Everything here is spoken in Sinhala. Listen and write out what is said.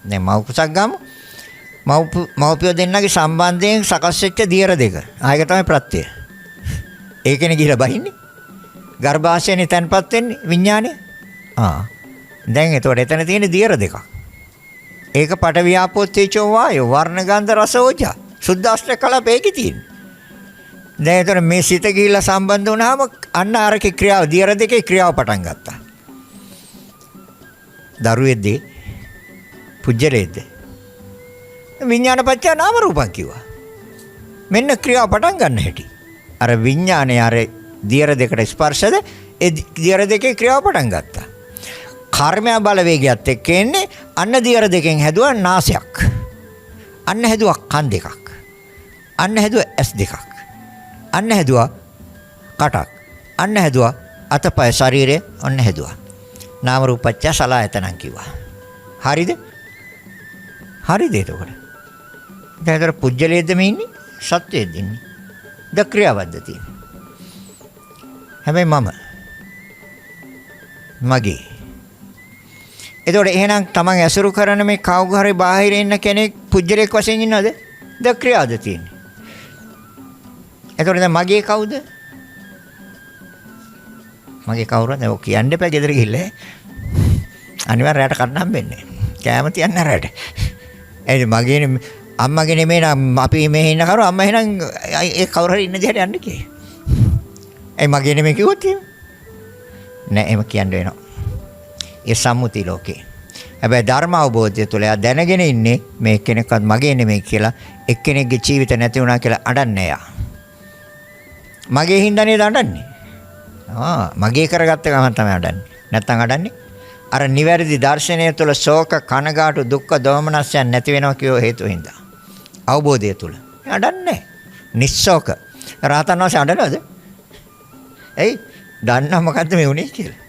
දැන් මව් කුසක් ගමු. මව්පියෝ දෙන්නගේ සම්බන්ධයෙන් සකස් වෙච්ච දියර දෙක. ආයක තමයි ප්‍රත්‍යය. ඒකනේ ගිහිලා බහින්නේ. ගර්භාෂයනේ තැන්පත් වෙන්නේ විඥානය. දැන් එතකොට එතන තියෙන දියර දෙකක්. ඒක පඨ වියාපෝ තේජෝ වායෝ වර්ණ ගන්ධ රස ඕජා. සුද්ධාෂ්ටක කලප ඒකේ තියෙන්නේ. දැන් එතකොට මේ සිත ගිහිලා සම්බන්ධ වුණාම අන්න අරකේ ක්‍රියාව දියර දෙකේ ක්‍රියාව පටන් ගත්තා. දරුවේදී පුජ්‍යලේද විඥානපච්චය නාම රූපං කිව්වා. මෙන්න ක්‍රියාව පටන් ගන්න හැටි. අර විඥානේ අර දියර දෙකට ස්පර්ශද ඒ දියර දෙකේ ක්‍රියාව පටන් ගත්තා. කර්මය බලවේගයත් එක්ක එන්නේ අන්න දියර දෙකෙන් හැදුවා නාසයක්. අන්න හැදුවා කන් දෙකක්. අන්න හැදුවා ඇස් දෙකක්. අන්න හැදුවා කටක්. අන්න හැදුවා අතපය ශරීරය අන්න හැදුවා. නාම රූපච්ච සලආයතනං කිව්වා. හරිද? හරිද එතකොට? දැන් ඒතර පුජ්‍යලයේද මේ ඉන්නේ? සත්වයේද ඉන්නේ? ද ක්‍රියාවද්ද තියෙන්නේ. හැබැයි මගේ. එතකොට එහෙනම් තමන් ඇසුරු කරන මේ කවුරු හරි බාහිර ඉන්න කෙනෙක් පුජ්‍යලයක් වශයෙන් ඉන්නවද? ද ක්‍රියාවද තියෙන්නේ. එතකොට දැන් මගේ කවුද? මගේ කවුරුද? ඔය කියන්න එපා ගෙදර ගිහිල්ලා. අනිවාර්යයෙන් රැට කන්න හම්බෙන්නේ. කෑම තියන්න රැට. ඒ මගේ අම්මගේ නෙමෙයි නම් අපි මේ ඉන්න කරු අම්මා එහෙනම් ඒ කවුරු හරි ඉන්න දිහාට යන්න කී. ඒ මගේ නෙමෙයි කිව්වොත් නෑ එහෙම කියන්න වෙනවා. ඒ සම්මුති ලෝකේ. හැබැයි ධර්ම අවබෝධය තුළ එයා දැනගෙන ඉන්නේ මේ කෙනෙක්වත් මගේ නෙමෙයි කියලා එක්කෙනෙක්ගේ ජීවිත නැති වුණා කියලා අඬන්නේ එයා. මගේ හින්දා නේද අඬන්නේ? මගේ කරගත්ත ගමන් තමයි අඬන්නේ. නැත්තම් අඬන්නේ? අර නිවැරදි දර්ශනය තුළ ශෝක කනගාටු දුක්ඛ දෝමනස්යන් නැති වෙනවා කියෝ හේතු හින්දා. අවබෝධය තුළ. අඬන්නේ. නිස්සෝක. රහතන් වහන්සේ අඬනවද? එයි දන්නා මොකද්ද මේ උනේ කියලා.